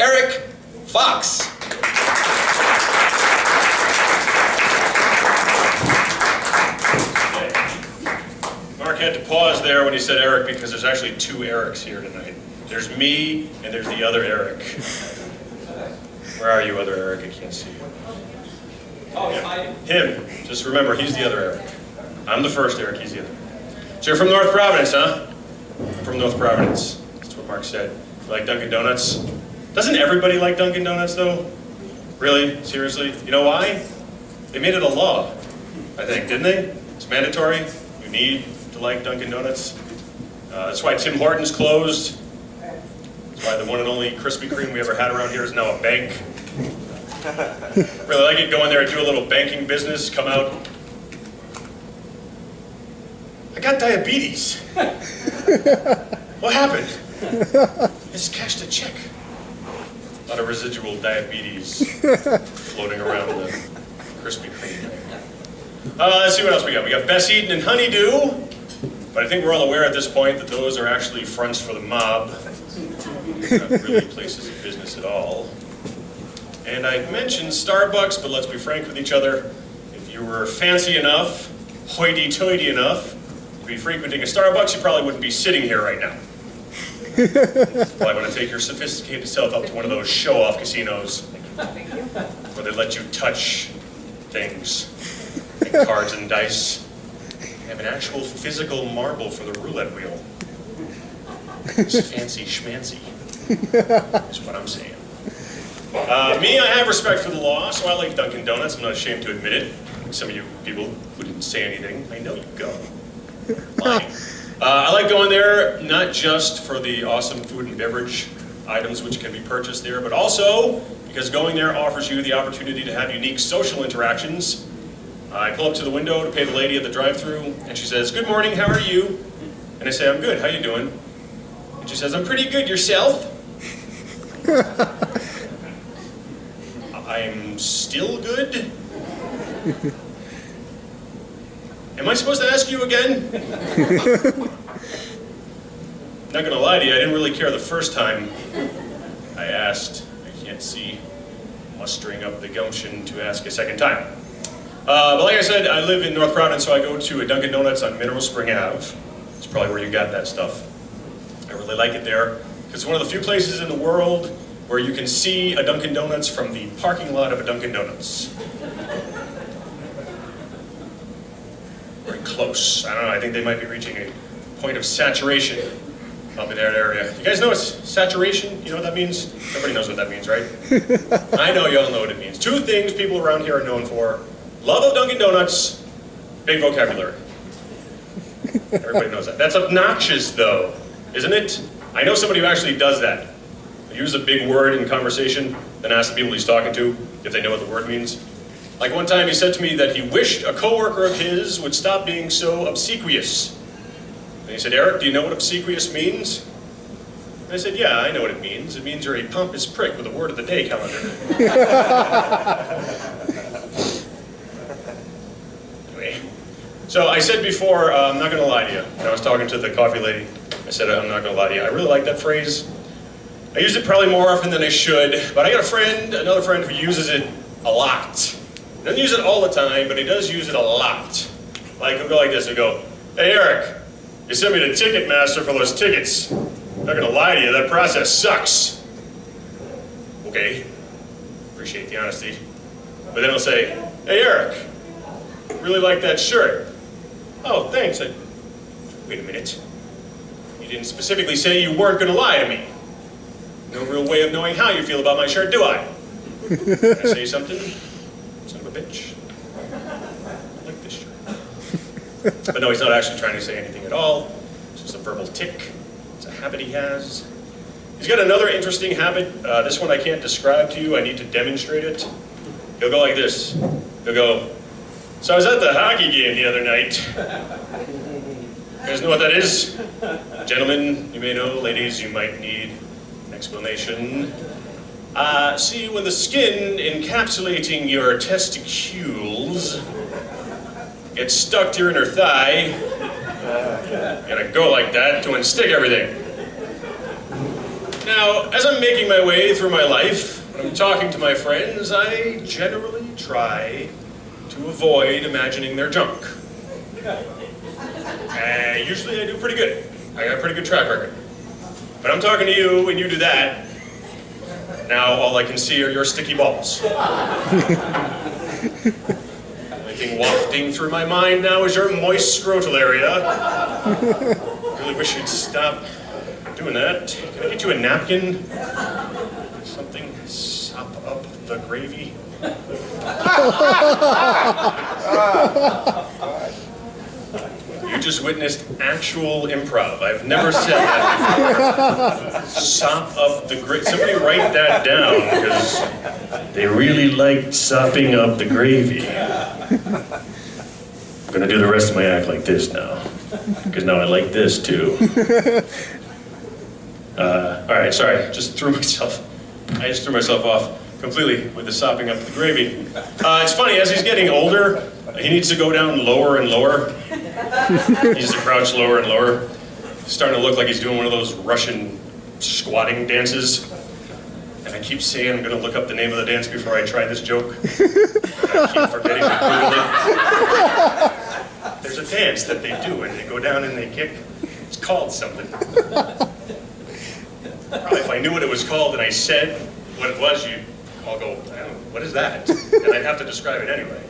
Eric Fox. Mark had to pause there when he said Eric because there's actually two Erics here tonight. There's me and there's the other Eric. Where are you, other Eric? I can't see you. Oh, yeah. Him. Just remember, he's the other Eric. I'm the first Eric, he's the other. So you're from North Providence, huh? I'm from North Providence. That's what Mark said. You like Dunkin' Donuts? Doesn't everybody like Dunkin' Donuts, though? Really? Seriously? You know why? They made it a law, I think, didn't they? It's mandatory. You need to like Dunkin' Donuts. That's why Tim Hortons closed. That's why the one and only Krispy Kreme we ever had around here is now a bank. Really like it, go in there and do a little banking business, come out. I got diabetes. What happened? I just cashed a check. A lot of residual diabetes floating around the Krispy Kreme. Let's see what else we got. We got Bess Eaton and Honeydew. But I think we're all aware at this point that those are actually fronts for the mob. Not really places of business at all. And I mentioned Starbucks, but let's be frank with each other. If you were fancy enough, hoity-toity enough, to be frequenting a Starbucks, you probably wouldn't be sitting here right now. You probably want to take your sophisticated self up to one of those show-off casinos where they let you touch things, like cards and dice. They have an actual physical marble for the roulette wheel. It's fancy schmancy, is what I'm saying. Me, I have respect for the law, so I like Dunkin' Donuts. I'm not ashamed to admit it. Some of you people who didn't say anything, I know you go. Lying. I like going there not just for the awesome food and beverage items which can be purchased there, but also because going there offers you the opportunity to have unique social interactions. I pull up to the window to pay the lady at the drive-thru, and she says, "Good morning, how are you?" And I say, "I'm good, how you doing?" And she says, "I'm pretty good, yourself?" I'm still good? Am I supposed to ask you again? Not gonna lie to you, I didn't really care the first time I asked. I can't see mustering up the gumption to ask a second time. But like I said, I live in North Providence, so I go to a Dunkin' Donuts on Mineral Spring Ave. It's probably where you got that stuff. I really like it there. It's one of the few places in the world where you can see a Dunkin' Donuts from the parking lot of a Dunkin' Donuts. Very close. I don't know, I think they might be reaching a point of saturation up in that area. You guys know it's saturation? You know what that means? Everybody knows what that means, right? I know y'all know what it means. Two things people around here are known for: love of Dunkin' Donuts, big vocabulary. Everybody knows that. That's obnoxious though, isn't it? I know somebody who actually does that. Use a big word in conversation, then ask the people he's talking to if they know what the word means. Like one time he said to me that he wished a coworker of his would stop being so obsequious. And he said, "Eric, do you know what obsequious means?" And I said, "Yeah, I know what it means. It means you're a pompous prick with a word of the day calendar." Anyway, so I said before, I'm not gonna lie to you. When I was talking to the coffee lady, I said, I'm not gonna lie to you. I really like that phrase. I use it probably more often than I should, but I got another friend who uses it a lot. He doesn't use it all the time, but he does use it a lot. Like, he'll go like this, he'll go, "Hey Eric, you sent me to Ticketmaster for those tickets. I'm not gonna lie to you, that process sucks." Okay, appreciate the honesty. But then he'll say, "Hey Eric, really like that shirt." "Oh, thanks." Wait a minute. You didn't specifically say you weren't gonna lie to me. No real way of knowing how you feel about my shirt, do I? Can I say something? Son of a bitch. I like this shirt. But no, he's not actually trying to say anything at all. It's just a verbal tick. It's a habit he has. He's got another interesting habit. This one I can't describe to you. I need to demonstrate it. He'll go like this. He'll go, "So I was at the hockey game the other night." You guys know what that is? Gentlemen, you may know. Ladies, you might need explanation. See, when the skin encapsulating your testicles gets stuck to your inner thigh, you gotta go like that to unstick everything. Now, as I'm making my way through my life, when I'm talking to my friends, I generally try to avoid imagining their junk. Usually I do pretty good. I got a pretty good track record. But I'm talking to you and you do that, now all I can see are your sticky balls. Only thing wafting through my mind now is your moist scrotal area. I really wish you'd stop doing that. Can I get you a napkin? Something, sop up the gravy. You just witnessed actual improv. I've never said that before. Sop up the gravy. Somebody write that down, because they really liked sopping up the gravy. I'm gonna do the rest of my act like this now, because now I like this too. All right, sorry, I just threw myself off completely with the sopping up the gravy. It's funny, as he's getting older, he needs to go down lower and lower. He needs to crouch lower and lower. He's starting to look like he's doing one of those Russian squatting dances. And I keep saying I'm gonna look up the name of the dance before I try this joke. And I keep forgetting to Google it. There's a dance that they do, and they go down and they kick. It's called something. Probably if I knew what it was called and I said what it was, you'd all go, I don't know, what is that? And I'd have to describe it anyway.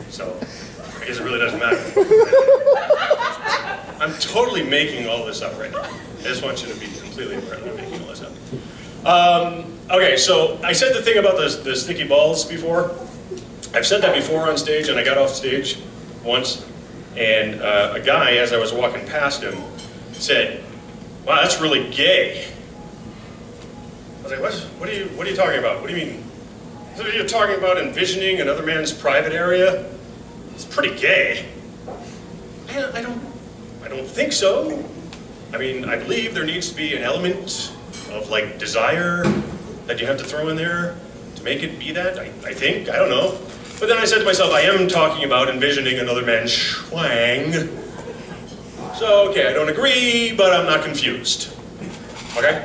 So, I guess it really doesn't matter. I'm totally making all this up right now. I just want you to be completely aware that I'm making all this up. Okay, so I said the thing about the sticky balls before. I've said that before on stage, and I got off stage once, and a guy, as I was walking past him, said, "Wow, that's really gay." I was like, what are you talking about? What do you mean? So you're talking about envisioning another man's private area? It's pretty gay. I don't think so. I mean, I believe there needs to be an element of like desire that you have to throw in there to make it be that. I think, I don't know. But then I said to myself, I am talking about envisioning another man's schwang. So, okay, I don't agree, but I'm not confused. Okay?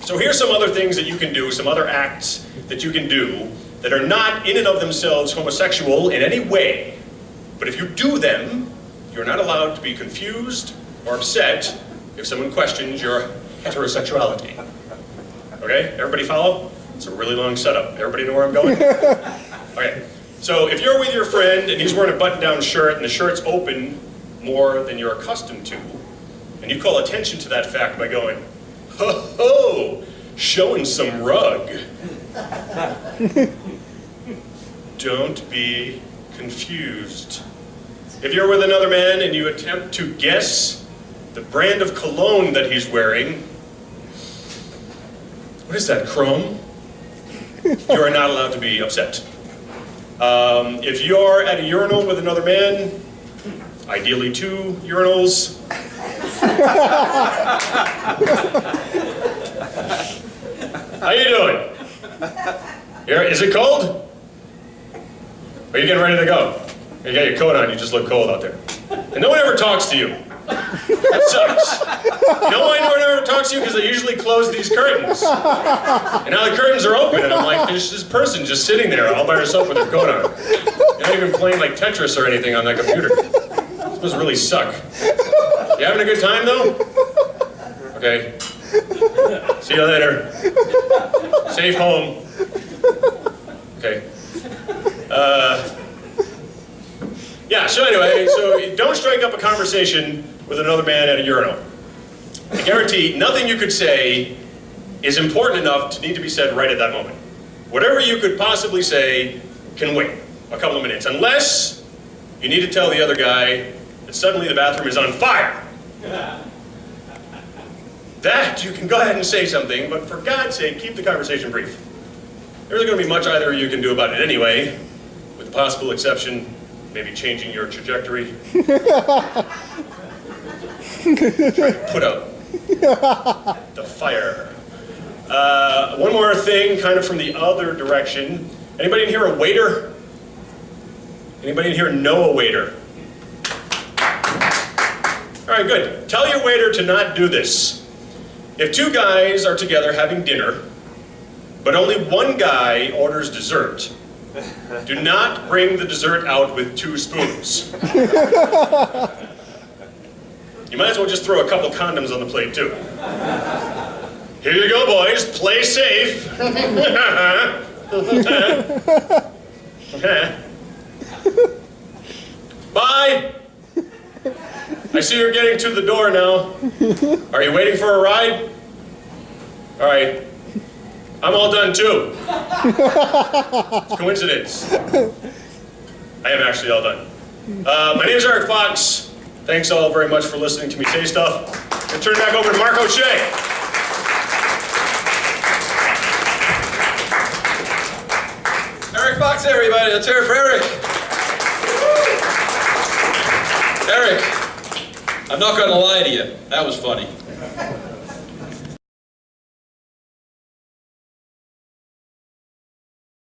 So here's some other things that you can do, some other acts that you can do that are not in and of themselves homosexual in any way. But if you do them, you're not allowed to be confused or upset if someone questions your heterosexuality. Okay, everybody follow? It's a really long setup. Everybody know where I'm going? Okay, so if you're with your friend and he's wearing a button-down shirt and the shirt's open more than you're accustomed to, and you call attention to that fact by going, "Ho ho, showing some rug." Don't be confused. If you're with another man and you attempt to guess the brand of cologne that he's wearing, what is that, chrome? You are not allowed to be upset. If you're at a urinal with another man, ideally 2 urinals, how you doing? Is it cold? Are you getting ready to go? You got your coat on, you just look cold out there. And no one ever talks to you. That sucks. You know why no one ever talks to you? Because they usually close these curtains. And now the curtains are open, and I'm like, there's this person just sitting there all by herself with her coat on. You're not even playing like Tetris or anything on that computer. This must really suck. You having a good time, though? Okay. See you later. Safe home. Okay. Yeah, so anyway, so don't strike up a conversation with another man at a urinal. I guarantee nothing you could say is important enough to need to be said right at that moment. Whatever you could possibly say can wait a couple of minutes, unless you need to tell the other guy that suddenly the bathroom is on fire. That you can go ahead and say something, but for God's sake, keep the conversation brief. There isn't going to be much either of you can do about it anyway, with the possible exception, maybe changing your trajectory. Try to put out the fire. One more thing, kind of from the other direction. Anybody in here a waiter? Anybody in here know a waiter? All right, good. Tell your waiter to not do this. If two guys are together having dinner, but only one guy orders dessert, do not bring the dessert out with 2 spoons. You might as well just throw a couple condoms on the plate, too. Here you go, boys. Play safe. Bye. I see you're getting to the door now. Are you waiting for a ride? All right. I'm all done, too. It's a coincidence. I am actually all done. My name is Eric Fox. Thanks all very much for listening to me say stuff. I'll turn it back over to Mark O'Shea. Eric Fox, everybody. Let's hear it for Eric. Eric, I'm not going to lie to you. That was funny.